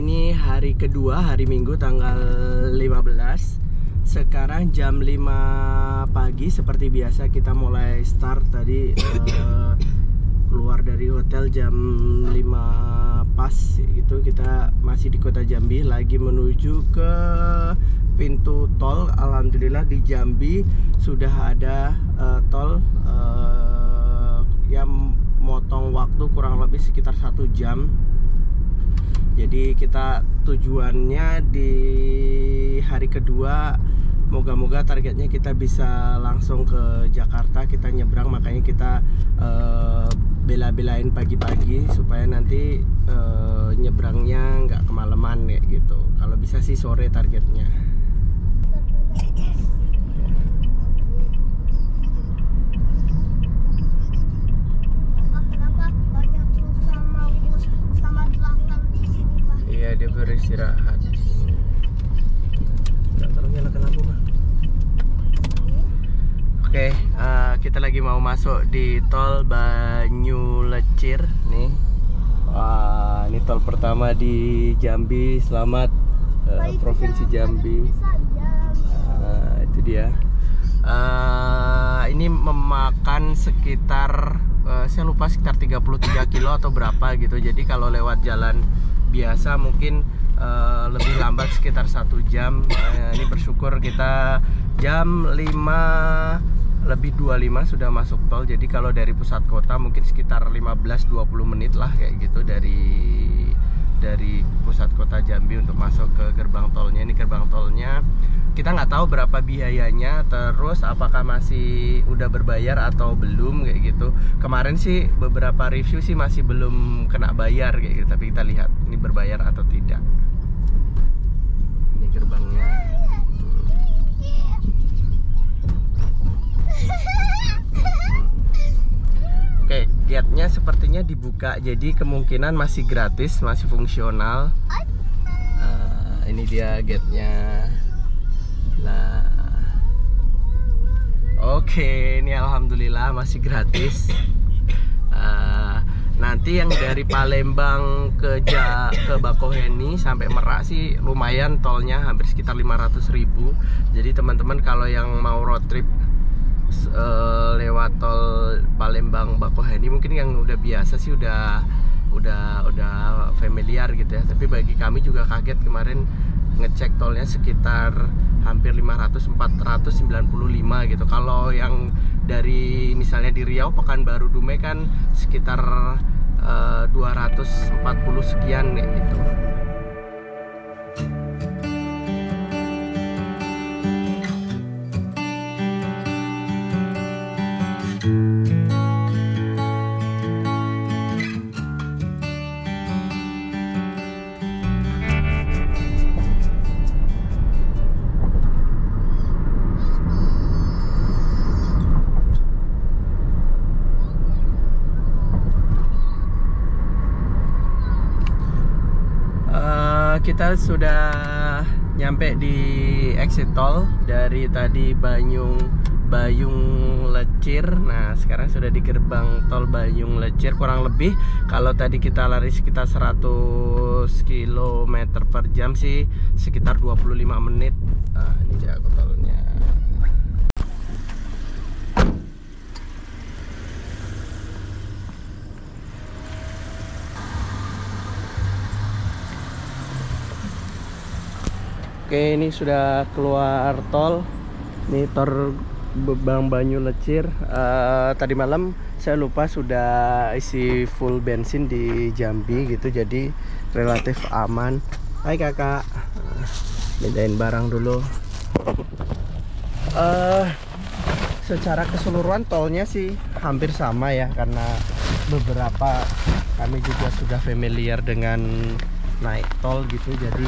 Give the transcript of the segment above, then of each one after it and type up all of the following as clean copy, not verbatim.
ini hari kedua, hari Minggu tanggal 15. Sekarang jam 5 pagi. Seperti biasa kita mulai start tadi keluar dari hotel jam 5 pas itu. Kita masih di kota Jambi, lagi menuju ke pintu tol. Alhamdulillah di Jambi sudah ada tol yang motong waktu kurang lebih sekitar 1 jam. Jadi kita tujuannya di hari kedua, moga-moga targetnya kita bisa langsung ke Jakarta. Kita nyebrang, makanya kita bela-belain pagi-pagi supaya nanti nyebrangnya nggak kemalaman kayak gitu. Kalau bisa sih sore targetnya. Iya, dia beristirahat. Tolong nyalakan lampu, Mah. Oke, kita lagi mau masuk di tol Banyulecir nih. Wah, ini tol pertama di Jambi. Selamat Provinsi Jambi. Itu dia. Ini memakan sekitar saya lupa, sekitar 33 kilo atau berapa gitu. Jadi kalau lewat jalan biasa mungkin lebih lambat sekitar 1 jam. Ini bersyukur kita jam 5 lebih 25 sudah masuk tol. Jadi kalau dari pusat kota mungkin sekitar 15-20 menit lah kayak gitu dari pusat kota Jambi untuk masuk ke gerbang tolnya. Ini gerbang tolnya kita nggak tahu berapa biayanya, terus apakah masih udah berbayar atau belum kayak gitu. Kemarin sih beberapa review sih masih belum kena bayar kayak gitu, tapi kita lihat ini berbayar atau tidak. Ini gerbangnya. Oke, gate-nya sepertinya dibuka, jadi kemungkinan masih gratis, masih fungsional. Ini dia gate-nya. Nah, oke, ini alhamdulillah masih gratis. Nanti yang dari Palembang ke Bakauheni sampai Merak sih lumayan tolnya, hampir sekitar 500.000. Jadi teman-teman kalau yang mau road trip lewat tol Palembang Bakauheni, mungkin yang udah biasa sih udah familiar gitu ya. Tapi bagi kami juga kaget kemarin ngecek tolnya sekitar hampir 500-495 gitu. Kalau yang dari misalnya di Riau, Pekanbaru, Dumai kan sekitar 240 sekian gitu. Kita sudah nyampe di exit tol dari tadi Banyulecir. Nah, sekarang sudah di gerbang tol Banyulecir. Kurang lebih kalau tadi kita lari sekitar 100 km per jam sih sekitar 25 menit. Nah, ini dia tolnya. Oke, ini sudah keluar tol. Ini tol Banyulecir. Tadi malam saya lupa sudah isi full bensin di Jambi gitu, jadi relatif aman. Hai kakak, pindahin barang dulu. Secara keseluruhan tolnya sih hampir sama ya, karena beberapa kami juga sudah familiar dengan naik tol gitu, jadi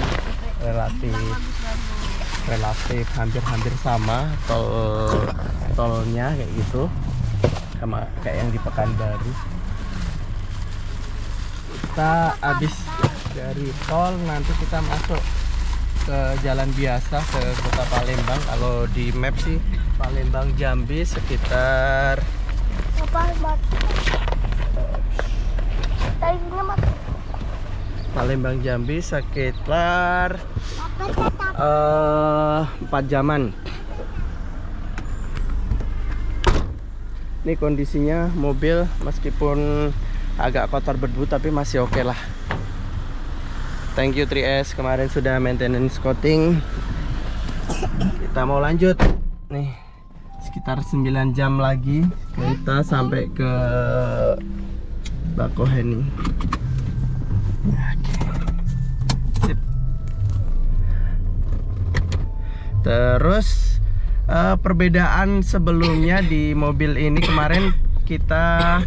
relatif hampir sama tolnya kayak gitu, sama kayak yang di Pekanbaru. Kita habis dari tol nanti kita masuk ke jalan biasa ke kota Palembang. Kalau di map sih Palembang Jambi sekitar Palembang Jambi sekitar 4 jaman. Ini kondisinya mobil meskipun agak kotor berdebu tapi masih oke lah. Thank you 3S, kemarin sudah maintenance coating. Kita mau lanjut nih, sekitar 9 jam lagi kita sampai ke Bakauheni. Sip. Terus perbedaan sebelumnya di mobil ini, kemarin kita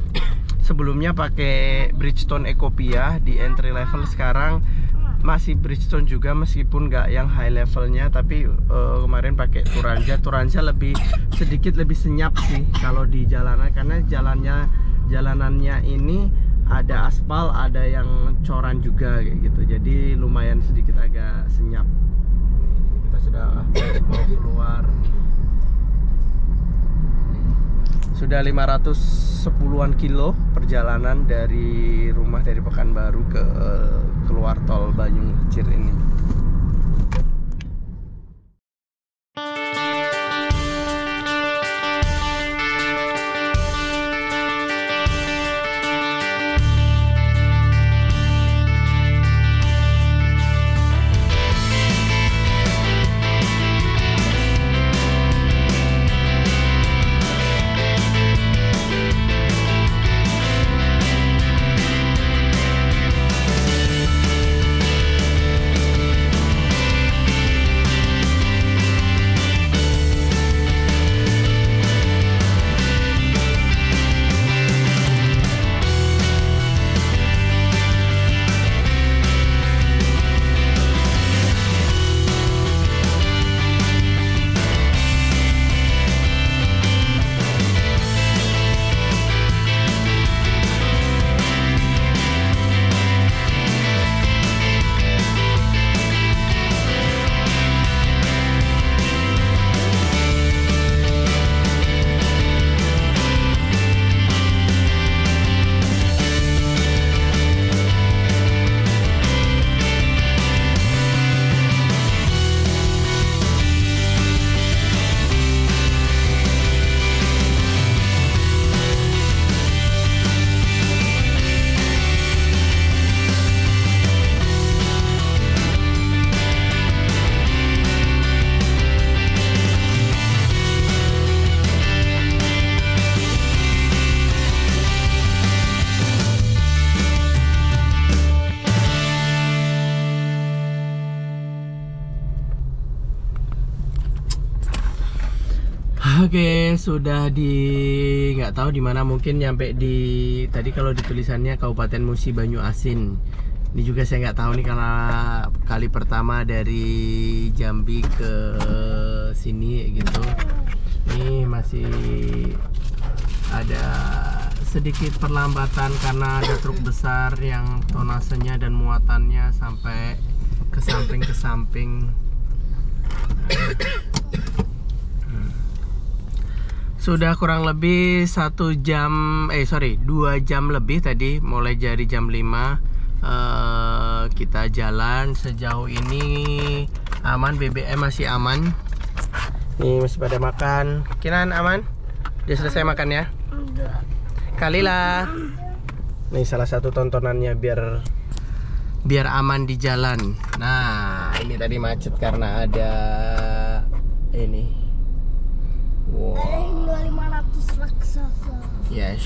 sebelumnya pakai Bridgestone Ecopia di entry level, sekarang masih Bridgestone juga meskipun nggak yang high levelnya, tapi kemarin pakai Turanza lebih sedikit lebih senyap sih kalau di jalanan, karena jalanannya ini ada aspal, ada yang coran juga kayak gitu, jadi lumayan sedikit agak senyap. Kita sudah mau keluar, sudah 510-an kilo perjalanan dari rumah, dari Pekanbaru ke keluar tol Banyung Cir ini. Oke, sudah nggak tahu di mana, mungkin nyampe di tadi kalau di tulisannya Kabupaten Musi Banyu Asin. Ini juga saya nggak tahu nih karena kali pertama dari Jambi ke sini gitu. Ini masih ada sedikit perlambatan karena ada truk besar yang tonasenya dan muatannya sampai ke samping. Sudah kurang lebih 2 jam lebih tadi, mulai dari jam 5 kita jalan. Sejauh ini aman, BBM masih aman. Nih masih pada makan. Kinan aman? Udah selesai makan ya? Enggak. Kalilah. Nih salah satu tontonannya biar aman di jalan. Nah, ini tadi macet karena ada ini. Wow. Ada 500 raksasa. Yes.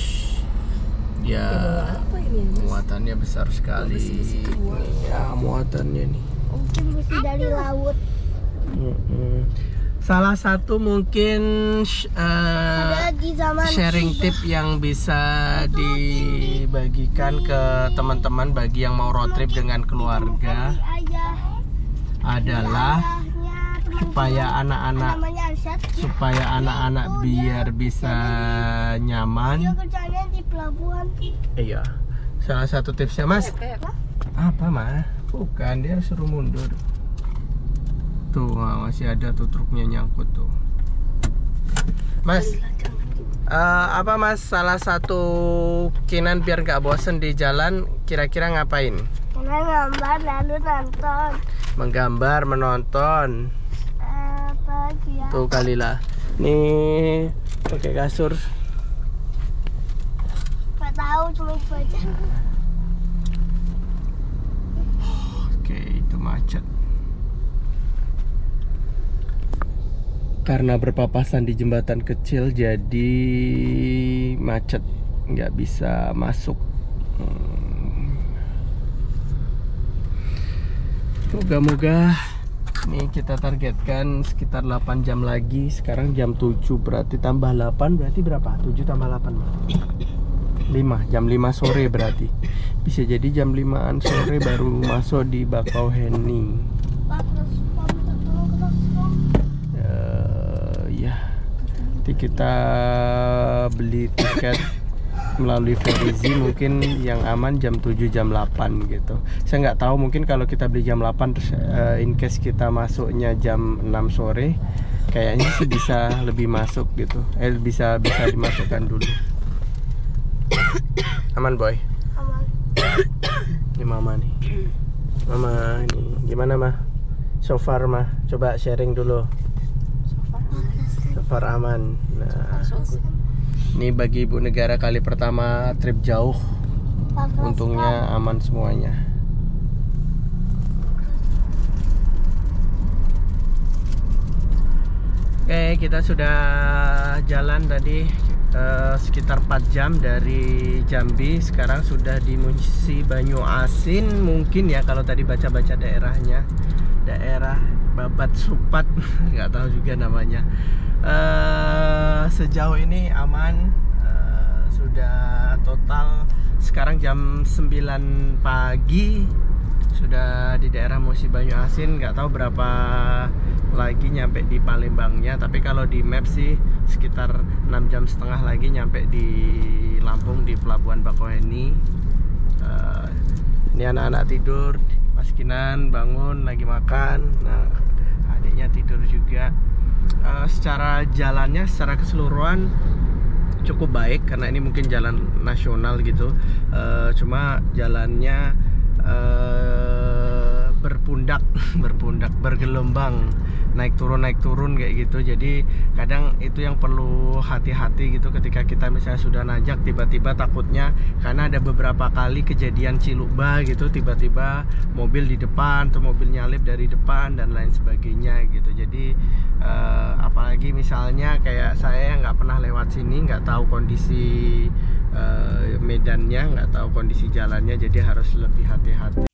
Ya, muatannya besar sekali. Ya, muatannya nih. Mungkin besi dari laut. Salah satu mungkin sharing tip yang bisa dibagikan ke teman-teman bagi yang mau road trip dengan keluarga adalah supaya anak-anak biar bisa nyaman. Iya. Salah satu tipsnya, Mas. Apa, Mas? Bukan, dia suruh mundur. Tuh, masih ada tuh truknya nyangkut tuh. Mas, apa Mas salah satu Kinan biar nggak bosen di jalan kira-kira ngapain? Karena gambar lalu nonton. Menggambar, menonton. Apa lagi ya? Tuh Kalila. Nih pakai kasur. Gak tahu, cuma itu aja. Oke, itu macet. Karena berpapasan di jembatan kecil, jadi macet, nggak bisa masuk. Moga-moga nih kita targetkan sekitar 8 jam lagi. Sekarang jam 7, berarti tambah 8, berarti berapa? 7 tambah 8 5, jam 5 sore berarti. Bisa jadi jam 5-an sore baru masuk di Bakauheni. Ya, nanti kita beli tiket melalui Verizi, mungkin yang aman jam 7 jam 8 gitu. Saya nggak tahu, mungkin kalau kita beli jam 8 terus in case kita masuknya jam 6 sore, kayaknya sih bisa lebih masuk gitu. Bisa dimasukkan dulu. Aman boy. Aman. Ini mama nih. Mama ini gimana mah? So far mah, coba sharing dulu. So far aman. Nah, ini bagi ibu negara kali pertama trip jauh. Untungnya aman semuanya. Oke, kita sudah jalan tadi sekitar 4 jam dari Jambi. Sekarang sudah di Musi Banyu Asin mungkin ya, kalau tadi baca-baca daerahnya. Daerah Babat Supat, nggak tahu juga namanya. Sejauh ini aman. Sudah total sekarang jam 9 pagi sudah di daerah Musi Banyu Asin. Nggak tahu berapa lagi nyampe di Palembangnya, tapi kalau di map sih sekitar 6 jam setengah lagi nyampe di Lampung, di Pelabuhan Bakauheni. Ini anak-anak tidur, Mas Kinan bangun lagi makan. Nah, adiknya tidur juga. Secara jalannya, secara keseluruhan cukup baik karena ini mungkin jalan nasional gitu. Cuma jalannya berpundak, bergelombang, naik turun kayak gitu. Jadi kadang itu yang perlu hati-hati gitu ketika kita misalnya sudah nanjak, tiba-tiba takutnya, karena ada beberapa kali kejadian cilukba gitu, tiba-tiba mobil di depan atau mobil nyalip dari depan dan lain sebagainya gitu. Jadi apalagi misalnya kayak saya yang nggak pernah lewat sini, nggak tahu kondisi medannya, nggak tahu kondisi jalannya, jadi harus lebih hati-hati.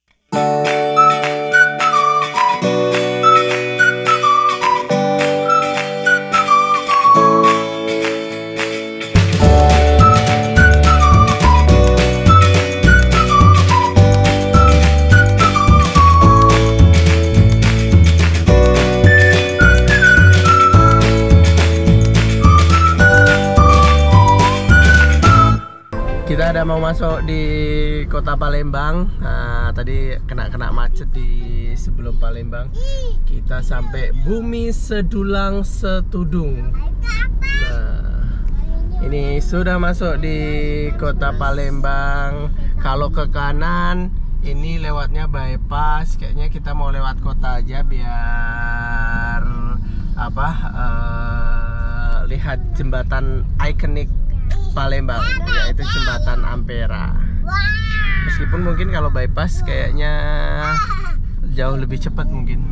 Kita ada mau masuk di kota Palembang. Nah, tadi kena macet di sebelum Palembang. Kita sampai Bumi Sedulang Setudung. Nah, ini sudah masuk di kota Palembang. Kalau ke kanan ini lewatnya bypass. Kayaknya kita mau lewat kota aja biar lihat jembatan ikonik Palembang, yaitu jembatan Ampera. Meskipun mungkin kalau bypass kayaknya jauh lebih cepat mungkin.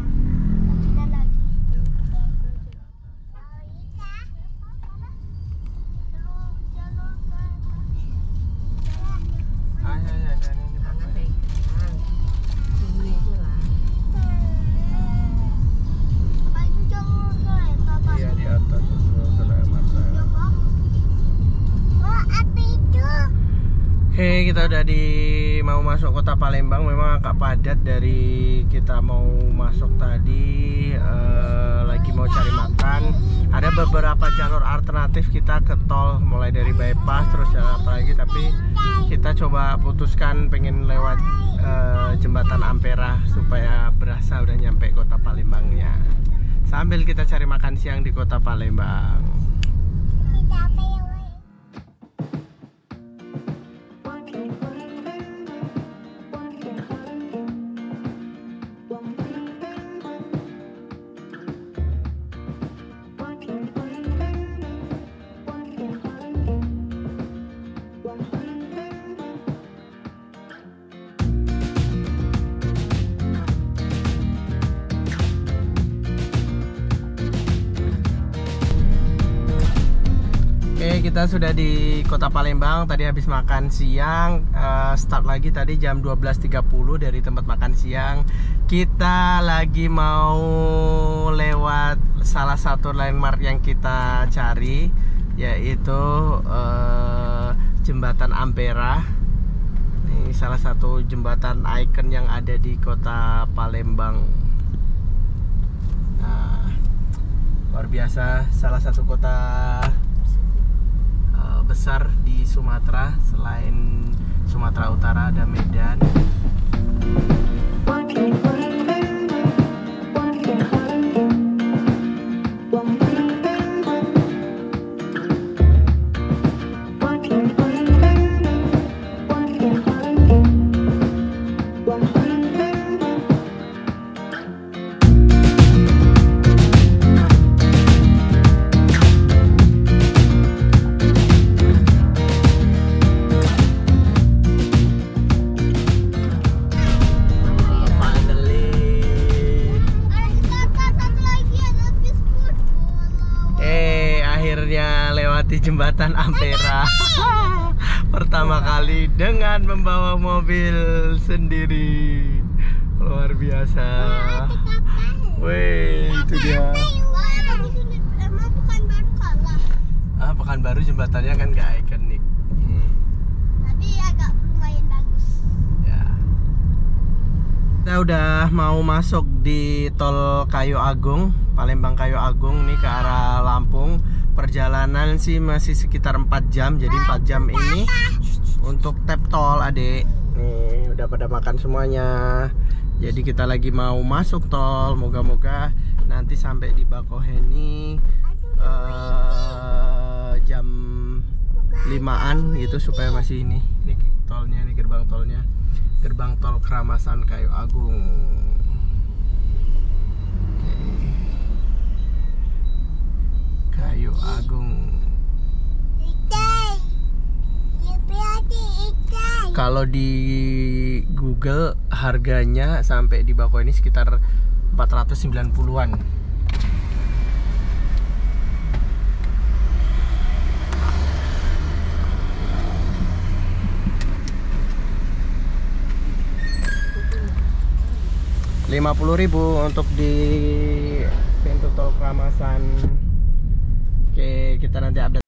Iya, di atas. Oke, kita udah mau masuk kota Palembang. Memang agak padat dari kita mau masuk tadi. Lagi mau cari makan. Ada beberapa jalur alternatif kita ke tol, mulai dari bypass terus jalan apa lagi. Tapi kita coba putuskan pengen lewat jembatan Ampera supaya berasa udah nyampe kota Palembangnya. Sambil kita cari makan siang di kota Palembang. kita sudah di Kota Palembang. Tadi habis makan siang, start lagi tadi jam 12.30 dari tempat makan siang. Kita lagi mau lewat salah satu landmark yang kita cari, yaitu Jembatan Ampera. Ini salah satu jembatan ikon yang ada di Kota Palembang. Nah, luar biasa, salah satu kota besar di Sumatera. Selain Sumatera Utara ada Medan. Lewati Jembatan Ampera pertama kali dengan membawa mobil sendiri. Luar biasa. Wih, itu dia. Emang Pekanbaru kalah? Pekanbaru jembatannya kan gak ikonik. Tapi agak lumayan bagus. Ya. Kita udah mau masuk di Tol Kayu Agung, Palembang Kayu Agung nih ke arah Lampung. Perjalanan sih masih sekitar 4 jam. Jadi 4 jam ini untuk tap tol, adik. Nih udah pada makan semuanya. Jadi kita lagi mau masuk tol. Moga-moga nanti sampai di Bakauheni jam 5-an gitu, supaya masih ini tolnya, ini gerbang tolnya, gerbang tol Keramasan Kayu Agung. Kayu Agung. Kalau di Google harganya sampai di Bakauheni sekitar 490-an. Rp50.000 untuk di pintu tol Keramasan. Oke, kita nanti update.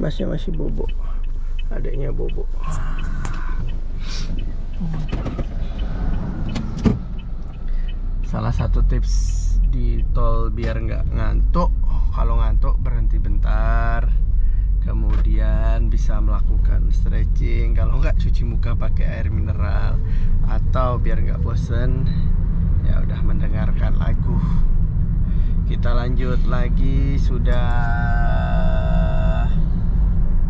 Masnya masih bobo, adiknya bobo. Salah satu tips di tol biar nggak ngantuk, kalau ngantuk berhenti bentar, kemudian bisa melakukan stretching, kalau nggak cuci muka pakai air mineral, atau biar nggak bosen ya udah mendengarkan lagu. Kita lanjut lagi, sudah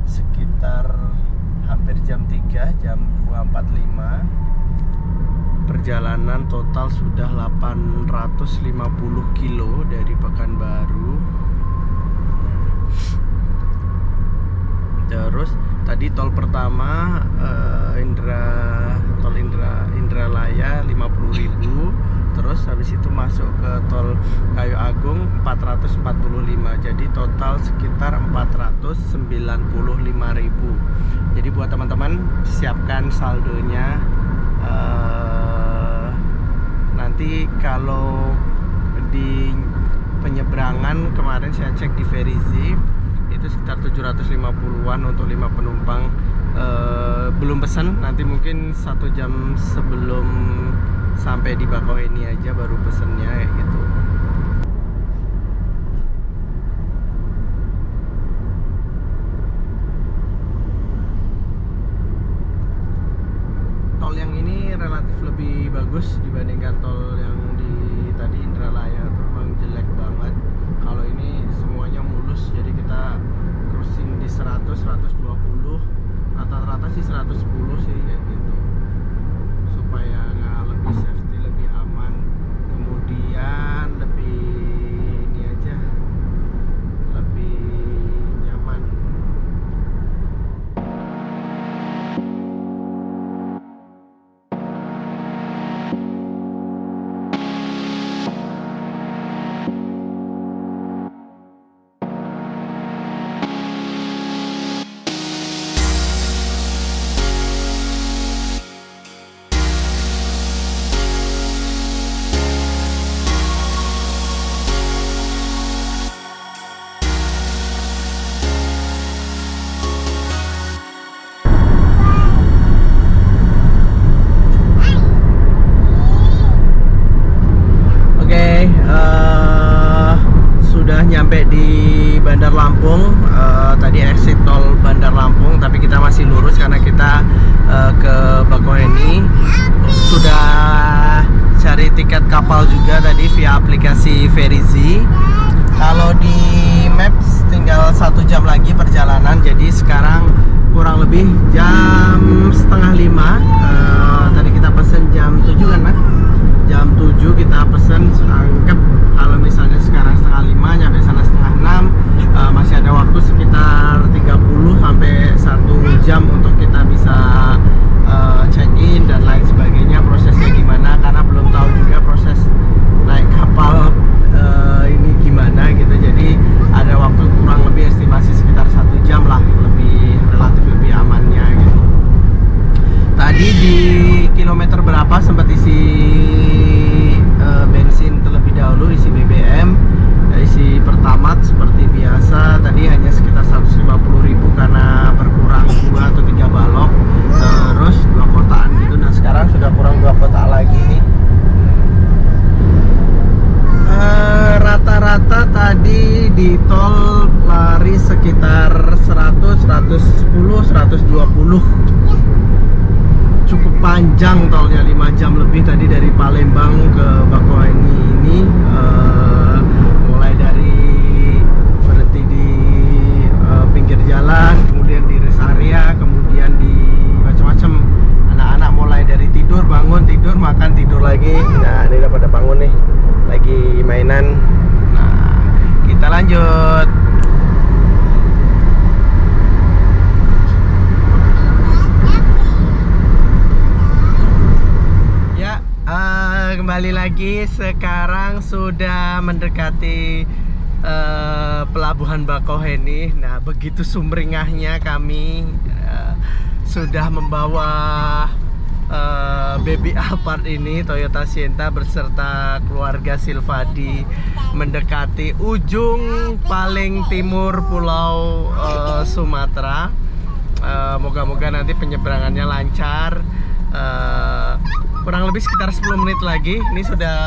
sekitar hampir jam 3, jam 2.45. Perjalanan total sudah 850 kilo dari Pekanbaru. Terus tadi tol pertama Indralaya 50.000. Terus habis itu masuk ke tol Kayu Agung 445. Jadi total sekitar 495.000. Jadi buat teman-teman siapkan saldonya. Nanti kalau di penyeberangan kemarin saya cek di Verizi itu sekitar 750-an untuk 5 penumpang. Belum pesan, nanti mungkin 1 jam sebelum sampai di Bakauheni aja baru pesennya kayak gitu. Tol yang ini relatif lebih bagus dibandingkan tol yang di tadi Indralaya, tuh memang jelek banget. Kalau ini semuanya mulus, jadi kita cruising di 100, 120, rata-rata sih 110 sih kayak gitu, supaya nggak lebih safety, lebih aman, kemudian lebih ini aja, lebih nyaman. Sudah nyampe di Bandar Lampung. Tadi exit tol Bandar Lampung, tapi kita masih lurus karena kita ke Bakauheni. Sudah cari tiket kapal juga tadi via aplikasi Verizi. Kalau di Maps tinggal 1 jam lagi perjalanan, jadi sekarang kurang lebih jam setengah 5. Tadi kita pesen jam 7 kan, Mas? Jam 7 kita pesen, anggap kalau misalnya sekarang setengah 5 nyampe sana setengah 6, masih ada waktu sekitar 30 sampai 1 jam untuk kita bisa check in dan lain sebagainya. Prosesnya gimana, karena belum tahu juga proses naik kapal ini gimana gitu. Jadi ada waktu kurang lebih estimasi sekitar 1 jam lah, lebih relatif lebih amannya gitu. Tadi di kilometer berapa sempat isi bensin terlebih dahulu, isi BBM, isi Pertamax seperti biasa. Tadi hanya sekitar 150.000 karena berkurang 2 atau 3 balok, terus 2 kotaan gitu. Nah sekarang sudah kurang 2 kotak lagi nih. Rata-rata tadi di tol lari sekitar 100, 110, 120. Cukup panjang tolnya, 5 jam lebih tadi dari Palembang ke Bakauheni ini. Mulai dari berhenti di pinggir jalan, kemudian di rest area, kemudian di macam-macam. Anak-anak mulai dari tidur, bangun, tidur, makan, tidur lagi. Nah ini udah pada bangun nih, lagi mainan. Nah kita lanjut. Kembali lagi, sekarang sudah mendekati pelabuhan Bakauheni. Nah begitu sumringahnya kami sudah membawa Baby Alphard ini, Toyota Sienta beserta keluarga Silvadi mendekati ujung paling timur Pulau Sumatera. Moga-moga nanti penyeberangannya lancar. Kurang lebih sekitar 10 menit lagi. Ini sudah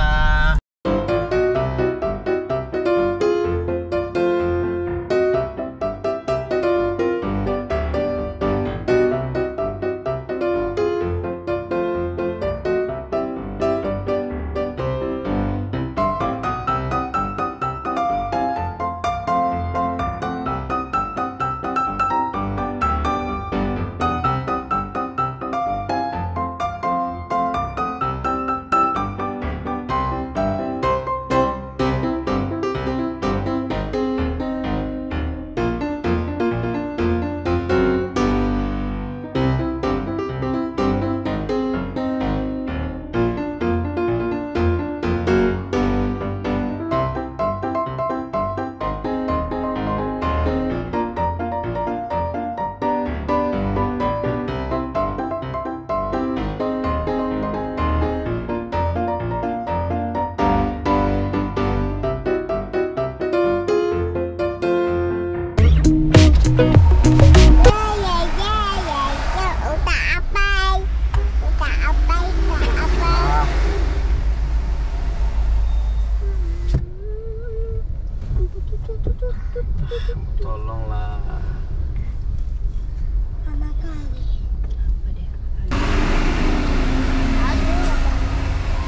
tolonglah.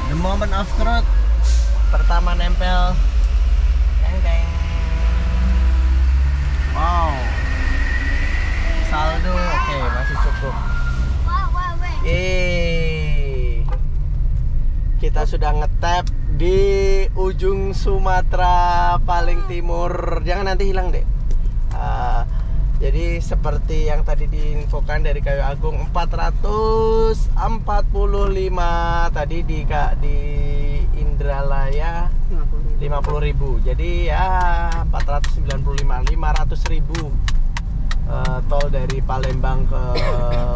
The moment of truth. Pertama nempel. Teng teng. Wow. Saldo oke, masih cukup. Kita sudah ngetap di ujung Sumatera paling timur. Jangan nanti hilang deh. Jadi seperti yang tadi diinfokan dari Kayu Agung 445 tadi di Indralaya 50.000. Jadi ya 495 500.000 tol dari Palembang ke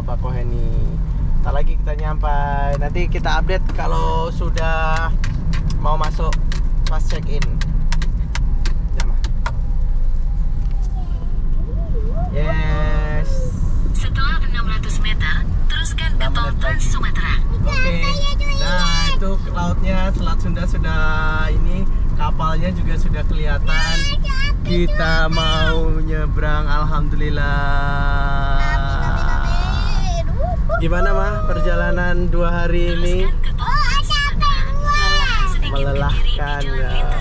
Bakauheni. Ntar lagi kita nyampai. Nanti kita update kalau sudah mau masuk pas check in. Yes. Setelah 600 meter, teruskan ke tol Trans Sumatera. Oke. Nah, itu lautnya, Selat Sunda sudah ini, kapalnya juga sudah kelihatan. Kita mau nyebrang, alhamdulillah. Gimana mah perjalanan 2 hari ini? Melelahkan ya.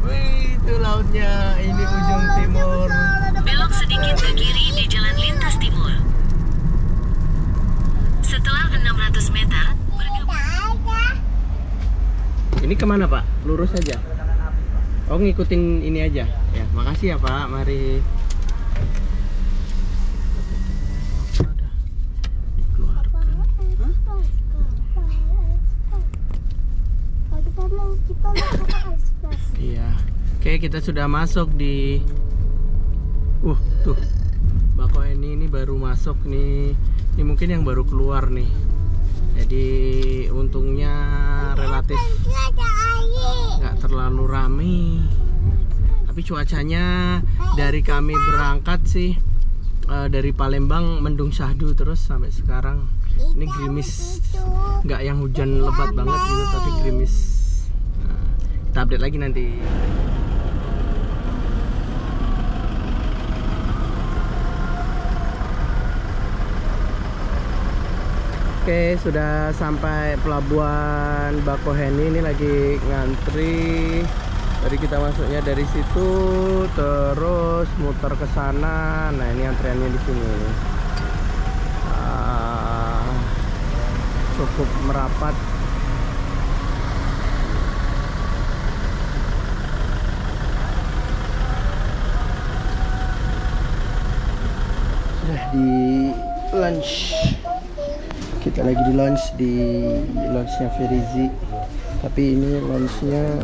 Wih, itu lautnya, ini ujung timur. Belok sedikit ke kiri di jalan lintas timur. Setelah 600 meter, Ini kemana Pak? Lurus aja? Oh, ngikutin ini aja? Ya, makasih ya Pak, mari. Iya. Oke, kita sudah masuk di tuh. Bakauheni ini baru masuk nih. Ini mungkin yang baru keluar nih. Jadi untungnya relatif nggak terlalu rame. Tapi cuacanya dari kami berangkat sih dari Palembang mendung syahdu terus sampai sekarang. Ini gerimis, nggak yang hujan lebat banget gitu, tapi gerimis. Nah, kita update lagi nanti. Oke, sudah sampai pelabuhan Bakauheni. Ini lagi ngantri. Tadi kita masuknya dari situ, terus muter ke sana. Nah, ini antriannya di sini. Cukup merapat. Sudah di lunch. Kita lagi di launchnya Ferizi, tapi ini launchnya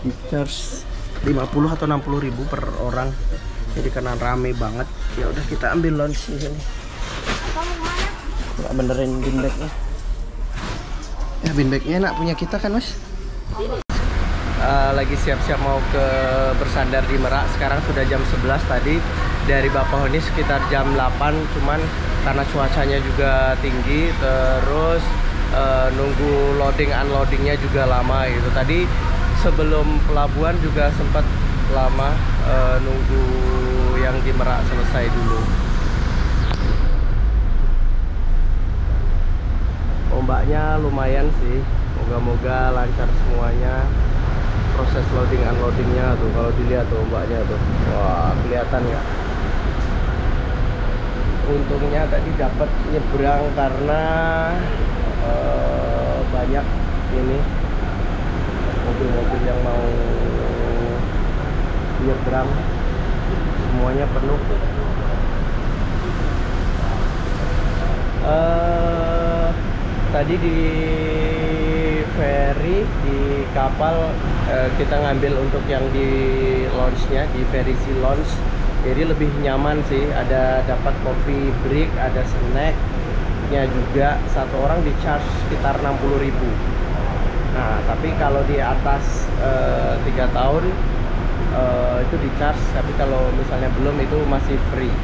di charge 50 atau 60.000 per orang, jadi karena rame banget ya udah kita ambil launch di sini. Nggak benerin bin bagnya. Ya bin bagnya enak punya kita kan mas. Lagi siap-siap mau ke bersandar di Merak. Sekarang sudah jam 11 tadi. Dari Bakauheni sekitar jam 8. Cuman karena cuacanya juga tinggi, terus nunggu loading unloadingnya juga lama gitu. Tadi sebelum pelabuhan juga sempat lama nunggu yang di Merak selesai dulu. Ombaknya lumayan sih, moga-moga lancar semuanya. Proses loading unloadingnya tuh, kalau dilihat tuh ombaknya tuh, wah kelihatan ya. Untungnya tadi dapat nyebrang karena banyak ini mobil-mobil yang mau nyebrang, semuanya penuh. Tadi di ferry, di kapal kita ngambil untuk yang di lounge-nya, di Ferry Sea Lounge. Jadi lebih nyaman sih, ada dapat coffee break, ada snack-nya juga. Satu orang di charge sekitar 60.000. Nah, tapi kalau di atas 3 tahun itu di charge, tapi kalau misalnya belum itu masih free.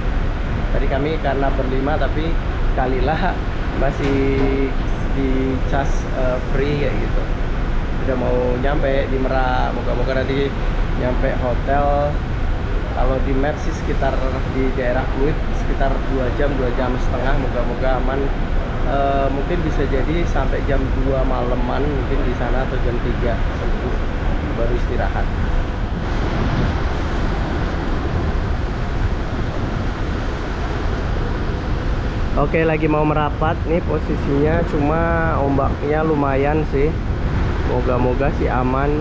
Tadi kami karena berlima, tapi kalilah masih di charge free kayak gitu. Udah mau nyampe di Merak, moga-moga nanti nyampe hotel. Kalau di map sih sekitar di daerah Pluit sekitar 2 jam, 2 jam setengah. Moga-moga aman. Mungkin bisa jadi sampai jam 2 malaman mungkin di sana, atau jam 3 subuh baru istirahat. Oke, lagi mau merapat nih posisinya, cuma ombaknya lumayan sih. Moga-moga sih aman.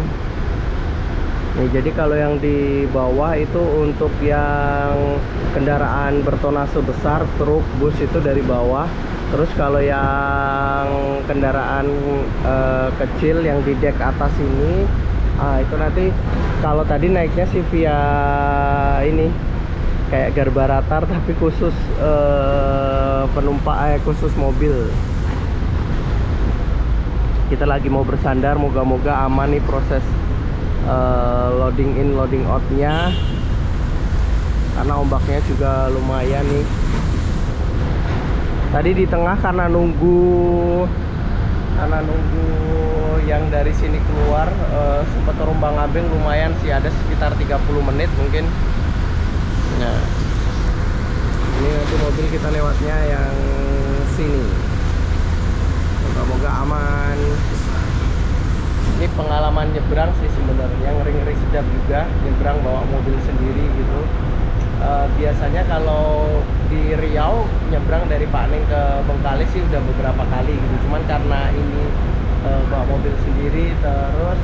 Nih, jadi kalau yang di bawah itu untuk yang kendaraan bertonase besar, truk, bus itu dari bawah. Terus kalau yang kendaraan kecil yang di dek atas ini, itu nanti kalau tadi naiknya sih via ini kayak Garbaratar, tapi khusus penumpang, khusus mobil. Kita lagi mau bersandar, moga-moga aman nih proses loading in loading out nya, karena ombaknya juga lumayan nih. Tadi di tengah karena nunggu yang dari sini keluar, sempat terombang ambing lumayan sih, ada sekitar 30 menit mungkin. Nah, ini nanti mobil kita lewatnya yang sini. Moga-moga aman. Ini pengalaman nyebrang sih sebenarnya, ngeri-ngeri sedap juga nyebrang bawa mobil sendiri gitu. Biasanya kalau di Riau nyebrang dari Pakneng ke Bengkalis sih udah beberapa kali gitu. Cuman karena ini bawa mobil sendiri, terus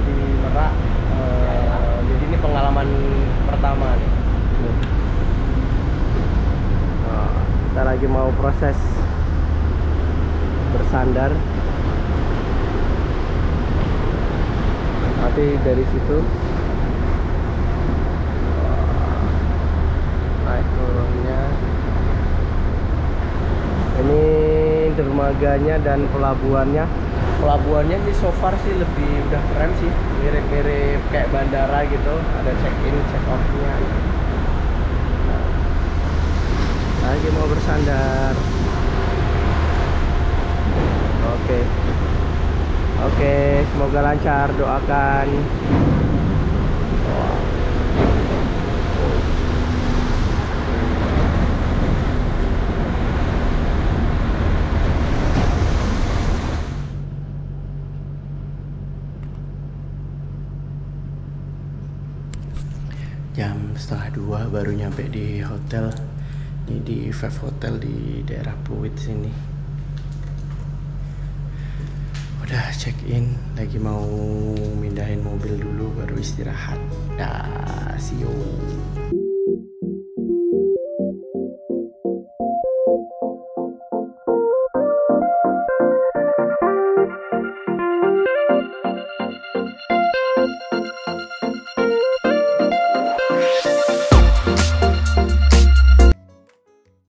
di Merak, jadi ini pengalaman pertama nih. Kita lagi mau proses bersandar. Nanti dari situ naik turunnya. Ini dermaganya dan pelabuhannya. Pelabuhannya ini so far sih lebih udah keren sih, mirip-mirip kayak bandara gitu. Ada check in, check out nya. Lagi mau bersandar. Oke, semoga lancar, doakan. Jam 1:30 baru nyampe di hotel. Ini di Five Hotel di daerah Pluit sini. Udah check in, lagi mau mindahin mobil dulu baru istirahat. Dah, see you.